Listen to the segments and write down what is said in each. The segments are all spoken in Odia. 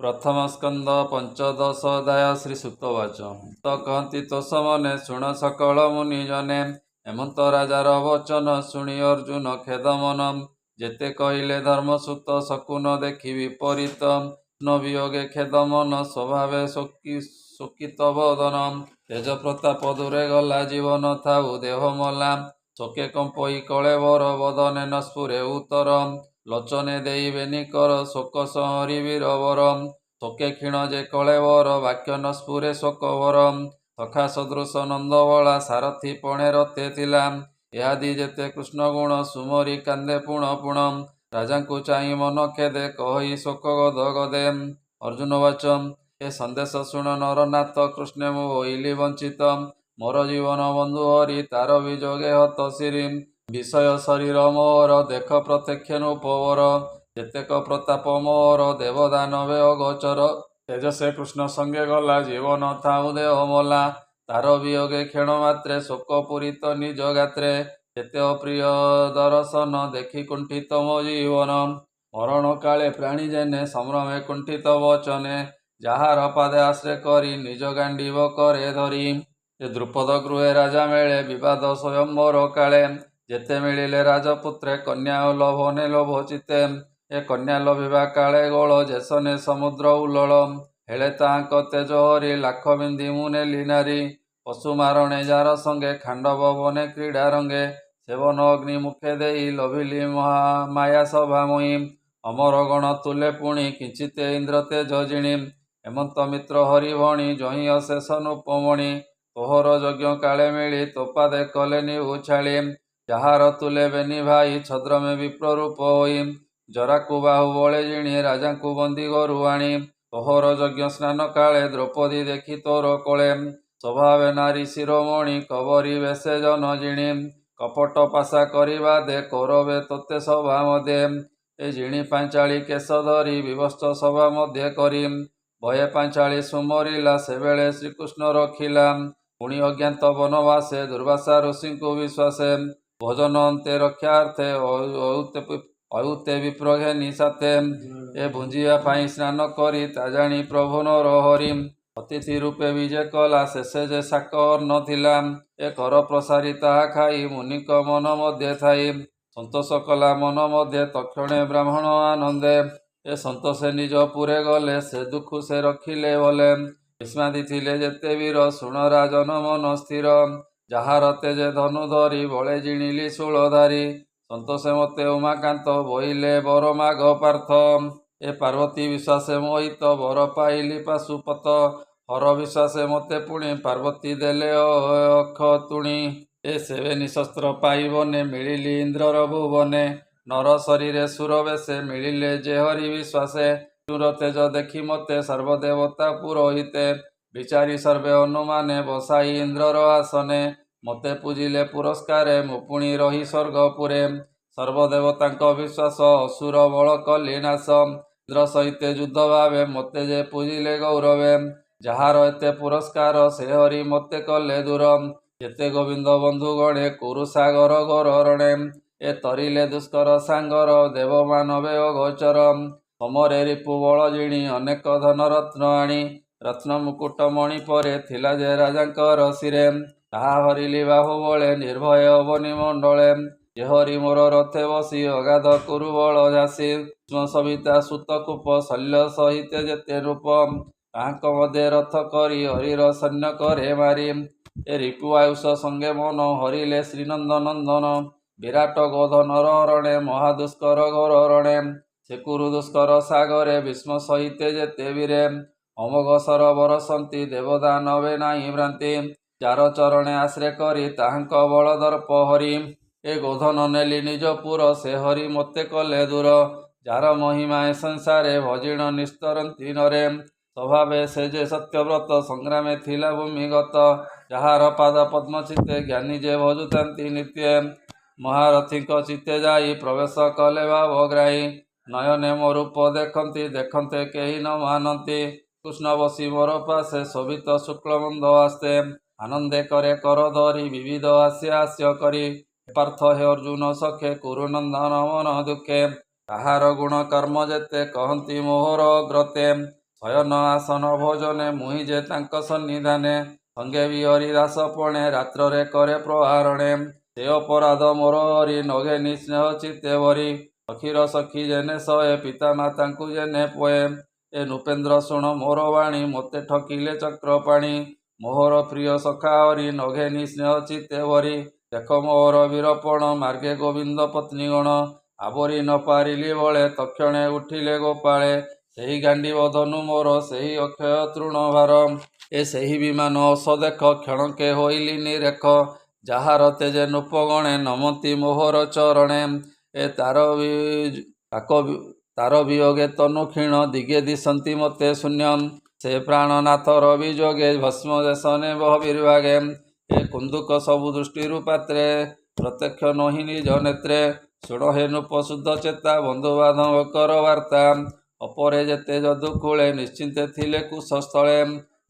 प्रथम स्कंद पंचदश अध्याय श्री सुतवाच तो कहती तो समने शुण सकल मुनिजने हेमंत राजार वचन शुणी अर्जुन खेद मन जेते कहले धर्मसुत शकुन देखि विपरीत न वियोगे खेद मन स्वभावे शोकित बदन तेज प्रताप दूरे गला जीवन थाऊ देह मला शोके कंपई कलेवर बदने न स्फुरे उत्तर लोचने देई बेनिकर शोक सहरी वीरवर शोके क्षीण जे कलेवर वाक्य न स्फुरे शोकवर सखा सदृश नंदबला सारथी पणे रथे थिला यादि जेते कृष्ण गुण सुमरी कांदे पुण पुण राजांकु चाहि मन खेदे कहि शोक गद गदे। अर्जुन वाच ए संदेश शुण नरनाथ कृष्ण मु होइली वंचित मोर जीवन बंधु हरि तार विजोगे हत सिरी विषय शरीर मोर देख प्रत्यक्ष नुपवर जेतेक प्रताप मोर देवदानवे अगोचर तेजसे कृष्ण संगे गला जीवन थाऊ देह मला तार वियोगे क्षण मात्रे शोक पूरित निज गात्रे जेते अप्रिय दर्शन देखि कुंठित मो जीवन मरण काले प्राणी जेने संभ्रमे कुंठित वचने ଯାହାର ପାଦେ ଆଶ୍ରୟ କରି ନିଜ ଗାଣ୍ଡିବ କରେ ଧରି ଏ ଦ୍ରୁପଦ ଗୃହେ ରାଜା ମେଳେ ବିବାଦ ସ୍ୱୟଂବର କାଳେ ଯେତେ ମିଳିଲେ ରାଜପୁତ୍ରେ କନ୍ୟା ଓ ଲୋଭନେ ଲୋଭ ଚିତେ ଏ କନ୍ୟା ଲୋଭିବା କାଳେ ଗୋଳ ଯେସନେ ସମୁଦ୍ର ଉଲ୍ଲଳ ହେଳେ ତାଙ୍କ ତେଜ ହରି ଲାଖ ବିନ୍ଧି ମୁଁ ନେଲି ନାରୀ ପଶୁ ମାରଣେ ଯାର ସଙ୍ଗେ ଖାଣ୍ଡବ ବନେ କ୍ରୀଡ଼ା ରଙ୍ଗେ ସେବନ ଅଗ୍ନି ମୁଖେ ଦେଇ ଲୋଭିଲି ମାୟା ସଭା ମୁଇଁ ଅମର ଗଣ ତୁଲେ ପୁଣି କିଞ୍ଚିତେ ଇନ୍ଦ୍ର ତେଜ ଜିଣି ହେମନ୍ତ ମିତ୍ର ହରିଭଣି ଜହିଁ ଅଶେଷ ନୃପମଣି ତୋହର ଯଜ୍ଞ କାଳେ ମିଳି ତୋପାଦେ କଲେନି ଉଛାଳି ଯାହାର ତୁଲେ ବେନି ଭାଇ ଛଦ୍ରମେ ବିପ୍ର ରୂପ ହୋଇ ଜରାକୁ ବାହୁ ବଳେ ଜିଣି ରାଜାଙ୍କୁ ବନ୍ଦୀ ଘରୁ ଆଣି ତୋହର ଯଜ୍ଞ ସ୍ନାନ କାଳେ ଦ୍ରୌପଦୀ ଦେଖି ତୋର କୋଳେ ସ୍ୱଭାବେ ନାରୀ ଶିରୋମଣି କବରୀ ବେଶେ ଜନ ଜିଣି କପଟ ପାଶା କରିବା ଦେ କୌରବେ ତୋତେ ସଭା ମଧ୍ୟେ ଏ ଜିଣି ପାଞ୍ଚାଳି କେଶ ଧରି ବିଭତ୍ସ ସଭା ମଧ୍ୟେ କରି ଭये ପାଞ୍ଚାଳି ସୁମରିଲା ସେବେଳେ ଶ୍ରୀକୃଷ୍ଣ ରଖିଲା ପୁଣି ଅଜ୍ଞାତ ବନବାସେ ଦୁର୍ବାସା ଋଷିଙ୍କୁ ବିଶ୍ୱାସେ ଭୋଜନ ଅନ୍ତେ ରକ୍ଷାର୍ଥେ ଅୟୁତେ ବିପ୍ର ଘେନି ସାଥେ ଏ ଭୁଞ୍ଜିବା ପାଇଁ ସ୍ନାନ କରି ତା ଜାଣି ପ୍ରଭୁ ନର ହରି ଅତିଥି ରୂପେ ବିଜେ କଲା ଶେଷେ ଯେ ଶାକ ଅନ୍ନ ଥିଲା ଏ କର ପ୍ରସାରି ତାହା ଖାଇ ମୁନିଙ୍କ ମନ ମଧ୍ୟେ ଥାଇ ସନ୍ତୋଷ କଲା ମନ ମଧ୍ୟେ ତକ୍ଷଣେ ବ୍ରାହ୍ମଣ ଆନନ୍ଦେ ଏ ସନ୍ତୋଷେ ନିଜ ପୁରେ ଗଲେ ସେ ଦୁଃଖୁ ସେ ରଖିଲେ ବଲେ ବିସ୍ମାଦି ଥିଲେ ଯେତେ ବୀର ଶୁଣ ରାଜନ ମନ ସ୍ଥିର ଯାହାର ତେଜେ ଧନୁ ଧରି ବଳେ ଜିଣିଲି ଶୂଳଧାରୀ ସନ୍ତୋଷେ ମତେ ଉମାକାନ୍ତ ବୋଇଲେ ବର ମାଘ ପାର୍ଥ ଏ ପାର୍ବତୀ ବିଶ୍ୱାସେ ମୋହିତ ବର ପାଇଲି ପାଶୁପତ ହର ବିଶ୍ୱାସେ ମତେ ପୁଣି ପାର୍ବତୀ ଦେଲେ ଅଖ ତୁଣି ଏ ସେବେନି ଶସ୍ତ୍ର ପାଇବନେ ମିଳିଲି ଇନ୍ଦ୍ରର ଭୁବନେ ନର ଶରୀରେ ସୁର ବେଶେ ମିଳିଲେ ଯେ ହରି ବିଶ୍ୱାସେ ସୁର ତେଜ ଦେଖି ମତେ ସର୍ବଦେବତା ପୁରୋହିତେ ବିଚାରି ସର୍ବେ ଅନୁମାନେ ବସାଇ ଇନ୍ଦ୍ରର ଆସନେ ମତେ ପୂଜିଲେ ପୁରସ୍କାରେ ମୁଁ ପୁଣି ରହି ସ୍ୱର୍ଗପୁରେ ସର୍ବଦେବତାଙ୍କ ବିଶ୍ୱାସ ଅସୁର ବଳ କଲି ନାଶ ଇନ୍ଦ୍ର ସହିତେ ଯୁଦ୍ଧ ଭାବେ ମତେ ଯେ ପୂଜିଲେ ଗୌରବେ ଯାହାର ଏତେ ପୁରସ୍କାର ସେ ହରି ମତେ କଲେ ଦୂର ଯେତେ ଗୋବିନ୍ଦ ବନ୍ଧୁ ଗଣେ କୁରୁ ସାଗର ଘୋର ରଣେ ଏ ତରିଲେ ଦୁଷ୍କର ସାଙ୍ଗର ଦେବ ମାନବେ ଅଗୋଚର ସମରେ ରିପୁ ବଳ ଜିଣି ଅନେକ ଧନ ରତ୍ନ ଆଣି ରତ୍ନ ମୁକୁଟ ମଣି ପରେ ଥିଲା ଯେ ରାଜାଙ୍କର ଶିରେ ତାହା ହରିଲି ବାହୁ ବଳେ ନିର୍ଭୟ ଅବନି ମଣ୍ଡଳେ ଯେ ହରି ମୋର ରଥେ ବସି ଅଗାଧ କୁରୁ ବଳ ଝାସି ସବିତା ସୁତ କୂପ ଶଲ୍ୟ ସହିତେ ଯେତେ ରୂପ ତାହାଙ୍କ ମଧ୍ୟରେ ରଥ କରି ହରିର ସୈନ୍ୟ କରେ ମାରି ଏ ରିପୁ ଆୟୁଷ ସଙ୍ଗେ ମନ ହରିଲେ ଶ୍ରୀନନ୍ଦ ନନ୍ଦନ ବିରାଟ ଗୋଧନର ରଣେ ମହାଦୁଷ୍କର ଘୋର ରଣେ ସେ କୁରୁ ଦୁଷ୍କର ସାଗରେ ଭୀଷ୍ମ ସହିତେ ଯେତେ ବୀରେ ଅମୋଘ ସର ବରସନ୍ତି ଦେବଦାନବେ ନାହିଁ ଭ୍ରାନ୍ତି ଯାର ଚରଣେ ଆଶ୍ରୟ କରି ତାହାଙ୍କ ବଳ ଦର୍ପ ହରି ଏ ଗୋଧନ ନେଲି ନିଜ ପୁର ସେ ହରି ମତେ କଲେ ଦୂର ଯାର ମହିମା ଏ ସଂସାରେ ଭଜିଣ ନିସ୍ତରନ୍ତି ନରେ ସ୍ୱଭାବେ ସେ ଯେ ସତ୍ୟବ୍ରତ ସଂଗ୍ରାମେ ଥିଲା ଭୂମିଗତ ଯାହାର ପାଦ ପଦ୍ମ ଚିତେ ଜ୍ଞାନୀ ଯେ ଭଜୁଥାନ୍ତି ନିତ୍ୟ ମହାରଥୀଙ୍କ ଚିତେ ଯାଇ ପ୍ରବେଶ କଲେ ଭାବଗ୍ରାହୀ ନୟନେ ମୋ ରୂପ ଦେଖନ୍ତି ଦେଖନ୍ତେ କେହି ନ ମାନନ୍ତି କୃଷ୍ଣ ବସି ମୋର ପାଶେ ଶୋଭିତ ଶୁକ୍ଳ ମନ୍ଦ ଆସ୍ତେ ଆନନ୍ଦେ କରେ କର ଧରି ବିବିଧ ହାସ୍ୟ କରି ପାର୍ଥ ହେ ଅର୍ଜୁନ ସଖେ କୁରୁ ନନ୍ଦନ ମନ ଦୁଃଖେ ତାହାର ଗୁଣ କର୍ମ ଯେତେ କହନ୍ତି ମୋହର ଅଗ୍ରତେ ଶୟନ ଆସନ ଭୋଜନେ ମୁହିଁ ଯେ ତାଙ୍କ ସନ୍ନିଧାନେ ସଙ୍ଗେ ବିହରି ଦାସ ପଣେ ରାତ୍ରରେ କରେ ପ୍ରହାରଣେ ସେ ଅପରାଧ ମୋର ହରି ନଘେନି ସ୍ନେହ ଚିତ୍ତେ ଭରି ସଖୀର ସଖୀ ଯେନେ ସଏ ପିତା ମାତାଙ୍କୁ ଯେନେ ପୋଏ ଏ ନୃପେନ୍ଦ୍ର ଶୁଣ ମୋର ବାଣୀ ମୋତେ ଠକିଲେ ଚକ୍ରପାଣି ମୋହର ପ୍ରିୟ ସଖା ହରି ନଘେନି ସ୍ନେହ ଚିତ୍ତେ ଭରି ଦେଖ ମୋହର ବୀରପଣ ମାର୍ଗେ ଗୋବିନ୍ଦ ପତ୍ନୀଗଣ ଆବରି ନ ପାରିଲି ବଳେ ତକ୍ଷଣେ ଉଠିଲେ ଗୋପାଳେ ସେହି ଗାଣ୍ଡିବ ଧନୁ ମୋର ସେହି ଅକ୍ଷୟ ତୃଣ ଭାର ଏ ସେହି ବିମାନ ଅସ ଦେଖ କ୍ଷଣକେ ହୋଇଲି ନିରେଖ ଯାହାର ତେଜେ ନୃପଗଣେ ନମନ୍ତି ମୋହର ଚରଣେ ଏ ତାର ବିୟୋଗେ ତନୁ କ୍ଷୀଣ ଦିଗେ ଦିଶନ୍ତି ମୋତେ ଶୂନ୍ୟମ୍ ସେ ପ୍ରାଣନାଥର ବିଯୋଗେ ଭସ୍ମ ଦେଶନେ ବହିର୍ଭାଗେ ଏ କୁନ୍ଦୁକ ସବୁ ଦୃଷ୍ଟିରୁ ପାତ୍ରେ ପ୍ରତ୍ୟକ୍ଷ ନହି ନିଜ ନେତ୍ରେ ଶୁଣ ହେ ନୃପ ଶୁଦ୍ଧ ଚେତା ବନ୍ଧୁ ବାନ୍ଧବଙ୍କର ବାର୍ତ୍ତା ଅପରେ ଯେତେ ଯଦୁକୂଳେ ନିଶ୍ଚିନ୍ତେ ଥିଲେ କୁଶସ୍ଥଳେ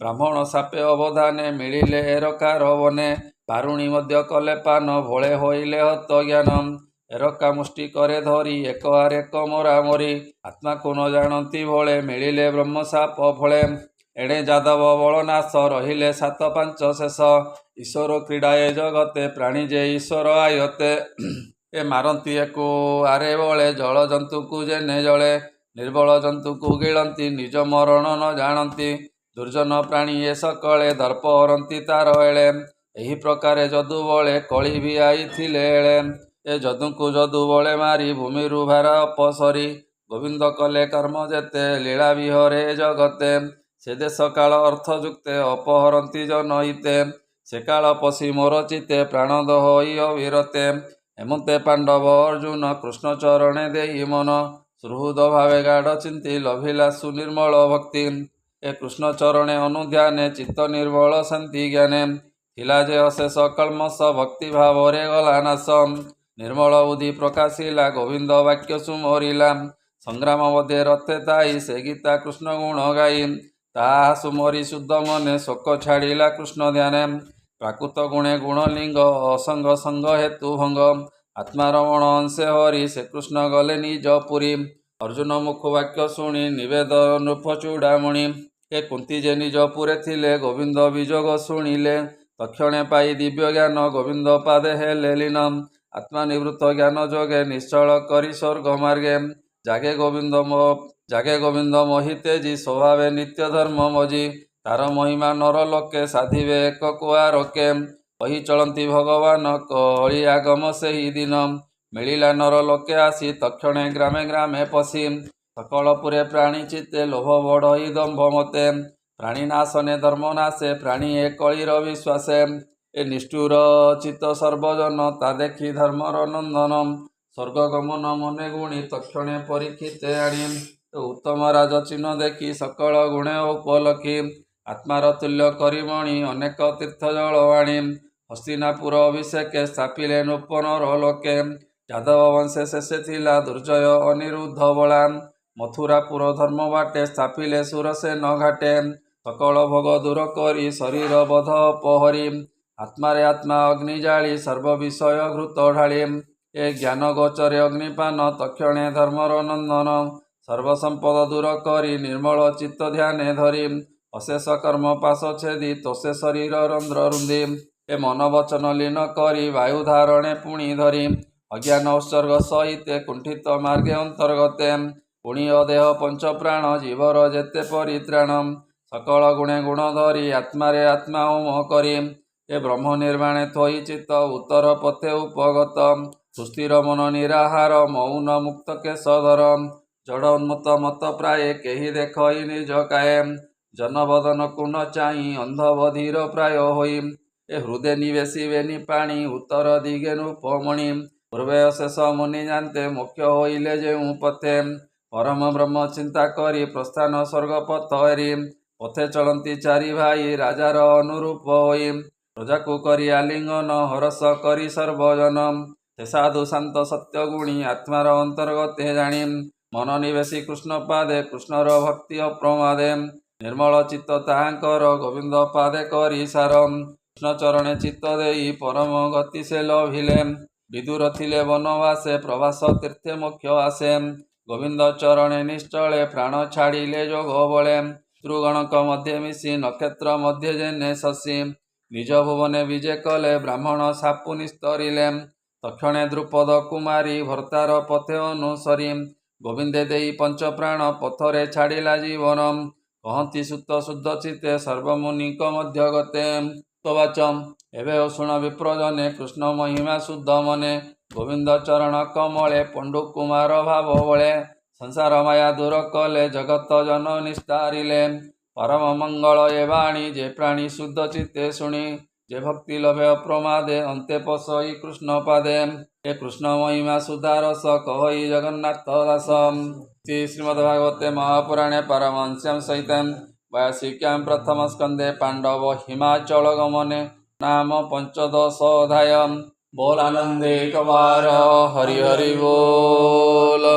ବ୍ରାହ୍ମଣ ସାପେ ଅବଧାନେ ମିଳିଲେ ଏରକାର ବନେ ବାରୁଣୀ ମଧ୍ୟ କଲେ ପାନ ଭୋଳେ ହୋଇଲେ ହତ ଜ୍ଞାନ ଏରକା ମୁଷ୍ଟି କରେ ଧରି ଏକ ଆରେକ ମରାମରି ଆତ୍ମାକୁ ନ ଜାଣନ୍ତି ଭୋଳେ ମିଳିଲେ ବ୍ରହ୍ମସାପ ଫଳେ ଏଣେ ଯାଦବ ବଳନାଶ ରହିଲେ 7 5 ଶେଷ ଈଶ୍ୱର କ୍ରୀଡ଼ା ଏ ଜଗତେ ପ୍ରାଣୀ ଯେ ଈଶ୍ୱର ଆୟତେ ଏ ମାରନ୍ତି ଏକୁ ଆରେ ବଳେ ଜଳ ଜନ୍ତୁକୁ ଯେନେ ଜଳେ ନିର୍ବଳ ଜନ୍ତୁକୁ ଗିଳନ୍ତି ନିଜ ମରଣ ନ ଜାଣନ୍ତି ଦୁର୍ଜନ ପ୍ରାଣୀ ଏ ସକଳେ ଦର୍ପ ହରନ୍ତି ତାର ଏଳେ ଏହି ପ୍ରକାରେ ଯଦୁ ବଳେ କଳି ବି ଆଇଥିଲେ ଏଳେ ଏ ଯଦୁଙ୍କୁ ଯଦୁ ବଳେ ମାରି ଭୂମିରୁ ଭାର ଅପସରି ଗୋବିନ୍ଦ କଲେ କର୍ମ ଯେତେ ଲୀଳା ବିହରେ ଜଗତେ ସେ ଦେଶ କାଳ ଅର୍ଥ ଯୁକ୍ତେ ଅପହରନ୍ତି ଜନହିତେ ସେ କାଳ ପଶି ମୋର ଚିତେ ପ୍ରାଣ ଦୋହଇ ଅବିରତେ ଏମନ୍ତେ ପାଣ୍ଡବ ଅର୍ଜୁନ କୃଷ୍ଣ ଚରଣେ ଦେଇ ମନ ସୁହୃଦ ଭାବେ ଗାଢ଼ ଚିନ୍ତି ଲଭିଲା ସୁନିର୍ମଳ ଭକ୍ତି ଏ କୃଷ୍ଣ ଚରଣେ ଅନୁଧ୍ୟାନେ ଚିତ୍ତ ନିର୍ମଳ ଶାନ୍ତି ଜ୍ଞାନେ ଥିଲା ଯେ ଅଶେଷ କଳ୍ମଷ ଭକ୍ତି ଭାବରେ ଗଲା ନାଶ ନିର୍ମଳ ବୁଦ୍ଧି ପ୍ରକାଶିଲା ଗୋବିନ୍ଦ ବାକ୍ୟ ସୁମରିଲା ସଂଗ୍ରାମ ମଧ୍ୟରେ ରଥେ ତାଇ ସେ ଗୀତା କୃଷ୍ଣ ଗୁଣ ଗାଇ ତାହା ସୁମରି ଶୁଦ୍ଧ ମନେ ଶୋକ ଛାଡ଼ିଲା କୃଷ୍ଣ ଧ୍ୟାନେ ପ୍ରାକୃତ ଗୁଣେ ଗୁଣଲିଙ୍ଗ ଅସଙ୍ଗ ସଙ୍ଗ ହେତୁ ଭଙ୍ଗ ଆତ୍ମାରମଣ ଅଂଶେ ହରି ସେ କୃଷ୍ଣ ଗଲେ ନିଜ ପୁରୀ ଅର୍ଜୁନ ମୁଖ ବାକ୍ୟ ଶୁଣି ନିବେଦ ନୃପ ଚୂଡ଼ାମଣି ଏ କୁନ୍ତି ଯେ ନିଜ ପୁରେ ଥିଲେ ଗୋବିନ୍ଦ ବିଯୋଗ ଶୁଣିଲେ ତକ୍ଷଣେ ପାଇ ଦିବ୍ୟ ଜ୍ଞାନ ଗୋବିନ୍ଦ ପାଦେ ହେଲେ ଲୀନ ଆତ୍ମା ନିବୃତ୍ତ ଜ୍ଞାନ ଯୋଗେ ନିଶ୍ଚଳ କରି ସ୍ୱର୍ଗ ମାର୍ଗେ ଜାଗେ ଗୋବିନ୍ଦ ମୋହି ତେଜି ସ୍ୱଭାବେ ନିତ୍ୟ ଧର୍ମ ମଜି ତାର ମହିମା ନର ଲୋକେ ସାଧିବେ ଏକ କୁଆ ରୋକେ କହି ଚଳନ୍ତି ଭଗବାନ କଳି ଆଗମ ସେହି ଦିନ ମିଳିଲା ନର ଲୋକେ ଆସି ତକ୍ଷଣେ ଗ୍ରାମେ ଗ୍ରାମେ ପଶି ସକଳପୁରେ ପ୍ରାଣୀ ଚିତ୍ତେ ଲୋଭ ବଢ଼ଇ ଦମ୍ଭ ମତେ ପ୍ରାଣୀ ନାଶନେ ଧର୍ମ ନାଶେ ପ୍ରାଣୀ ଏ କଳିର ବିଶ୍ୱାସେ ଏ ନିଷ୍ଠୁର ଚିତ୍ତ ସର୍ବଜନ ତା ଦେଖି ଧର୍ମର ନନ୍ଦନ ସ୍ୱର୍ଗ ଗମନ ମନେ ଗୁଣି ତକ୍ଷଣେ ପରୀକ୍ଷିତେ ଆଣି ଉତ୍ତମ ରାଜ ଚିହ୍ନ ଦେଖି ସକଳ ଗୁଣେ ଉପଲକ୍ଷୀ ଆତ୍ମାର ତୁଲ୍ୟ କରିମଣି ଅନେକ ତୀର୍ଥ ଜଳ ଆଣି ହସ୍ତିନାପୁର ଅଭିଷେକେ ସ୍ଥାପିଲେ ନୃପନର ଲୋକେ ଯାଦବ ବଂଶେ ଶେଷେ ଥିଲା ଦୁର୍ଜୟ ଅନିରୁଦ୍ଧ ବଳା ମଥୁରାପୁର ଧର୍ମ ବାଟେ ସ୍ଥାପିଲେ ସୁରସେନ ଘାଟେ ସକଳ ଭୋଗ ଦୂର କରି ଶରୀର ବଧ ଅପହରି ଆତ୍ମାରେ ଆତ୍ମା ଅଗ୍ନି ଜାଳି ସର୍ବ ବିଷୟ ଘୃତ ଢାଳି ଏ ଜ୍ଞାନ ଗୋଚରେ ଅଗ୍ନିପାନ ତକ୍ଷଣେ ଧର୍ମର ନନ୍ଦନ ସର୍ବସମ୍ପଦ ଦୂର କରି ନିର୍ମଳ ଚିତ୍ତ ଧ୍ୟାନେ ଧରି ଅଶେଷ କର୍ମ ପାଶ ଛେଦି ତୋଷେ ଶରୀର ରନ୍ଧ୍ର ରୁନ୍ଧି ଏ ମନ ବଚନ ଲୀନ କରି ବାୟୁ ଧାରଣେ ପୁଣି ଧରି ଅଜ୍ଞାନ ଉତ୍ସର୍ଗ ସହିତେ କୁଣ୍ଠିତ ମାର୍ଗେ ଅନ୍ତର୍ଗତେ ପୁଣି ଅଦେହ ପଞ୍ଚ ପ୍ରାଣ ଜୀବର ଯେତେ ପରିତ୍ରାଣ ସକଳ ଗୁଣେ ଗୁଣ ଧରି ଆତ୍ମାରେ ଆତ୍ମା ହୋମ କରି ଏ ବ୍ରହ୍ମ ନିର୍ବାଣେ ଥୋଇ ଚିତ୍ତ ଉତ୍ତର ପଥେ ଉପଗତ ସୁସ୍ଥିର ମନ ନିରାହାର ମୌନ ମୁକ୍ତ କେଶଧର ଜଡ଼ ଉନ୍ମତ୍ତ ମତ ପ୍ରାୟ କେହି ଦେଖଇ ନିଜ କାଏ ଜନବଦନକୁ ନ ଚାହିଁ ଅନ୍ଧ ବଧିର ପ୍ରାୟ ହୋଇ ଏ ହୃଦେ ନିବେଶିବେନି ପାଣି ଉତ୍ତର ଦିଗେ ନୃପମଣି ପୂର୍ବେ ଅଶେଷ ମୁନି ଜାନ୍ତେ ମୁଖ୍ୟ ହୋଇଲେ ଯେଉଁ ପଥେ ପରମ ବ୍ରହ୍ମ ଚିନ୍ତା କରି ପ୍ରସ୍ଥାନ ସ୍ୱର୍ଗ ପଥ ଏରି ପଥେ ଚଳନ୍ତି ଚାରି ଭାଇ ରାଜାର ଅନୁରୂପ ହୋଇ ପ୍ରଜାକୁ କରି ଆଲିଙ୍ଗନ ହରସ କରି ସର୍ବଜନ ସେ ସାଧୁ ଶାନ୍ତ ସତ୍ୟ ଗୁଣୀ ଆତ୍ମାର ଅନ୍ତର୍ଗତେ ଜାଣି ମନ ନିବେଶୀ କୃଷ୍ଣ ପାଦେ କୃଷ୍ଣର ଭକ୍ତି ଅପ୍ରମାଦେ ନିର୍ମଳ ଚିତ୍ତ ତାହାଙ୍କର ଗୋବିନ୍ଦ ପାଦେ କରି ସାର କୃଷ୍ଣ ଚରଣେ ଚିତ୍ତ ଦେଇ ପରମ ଗତି ସେ ଲଭିଲେ ବିଦୁର ଥିଲେ ବନବାସେ ପ୍ରଭାସ ତୀର୍ଥେ ମୁଖ୍ୟ ଆସେ ଗୋବିନ୍ଦ ଚରଣେ ନିଶ୍ଚଳେ ପ୍ରାଣ ଛାଡ଼ିଲେ ଯୋଗ ବଳେ। ପିତୃଗଣଙ୍କ ମଧ୍ୟରେ ମିଶି ନକ୍ଷତ୍ର ମଧ୍ୟ ଜେନେ ଶଶୀ। ନିଜ ଭୁବନେ ବିଜେ କଲେ ବ୍ରାହ୍ମଣ ସାପୁ ନିସ୍ତରିଲେ। ତକ୍ଷଣେ ଦ୍ରୁପଦ କୁମାରୀ ଭର୍ତ୍ତାର ପଥେ ଅନୁସରି। ଗୋବିନ୍ଦେ ଦେଇ ପଞ୍ଚପ୍ରାଣ ପଥରେ ଛାଡ଼ିଲା ଜୀବନ। କହନ୍ତି ସୁତ ଶୁଦ୍ଧ ଚିତ୍ତେ ସର୍ବମୁନିଙ୍କ ମଧ୍ୟ ଗତେ। ସୁତବାଚ ଏବେ ଶୁଣ ବିପ୍ରଜନେ କୃଷ୍ଣ ମହିମା ଶୁଦ୍ଧ ମନେ। ଗୋବିନ୍ଦ ଚରଣ କମଳେ ପଣ୍ଡୁ କୁମାର ଭାବ ବଳେ। ସଂସାର ମାୟା ଦୂର କଲେ ଜଗତ ଜନ ନିସ୍ତାରିଲେ। ପରମ ମଙ୍ଗଳ ଏ ବାଣୀ ଯେ ପ୍ରାଣୀ ଶୁଦ୍ଧ ଚିତ୍ତେ ଶୁଣି। ଯେ ଭକ୍ତି ଲଭେ ଅପ୍ରମାଦେ ଅନ୍ତେ ପଶଇ କୃଷ୍ଣ ପାଦେ। ଏ କୃଷ୍ଣ ମହିମା ସୁଧାରସ କହଇ ଜଗନ୍ନାଥ ଦାସ। ଶ୍ରୀମଦ୍ଭାଗବତେ ମହାପୁରାଣେ ପାରମହଂସ୍ୟାଂ ସହିତାଂ ବୟାସିକ୍ୟାଂ ପ୍ରଥମ ସ୍କନ୍ଧେ ପାଣ୍ଡବ ହିମାଚଳ ଗମନେ नाम 15 अध्याय। बोल आनंदे कवार हरि हरि बोल।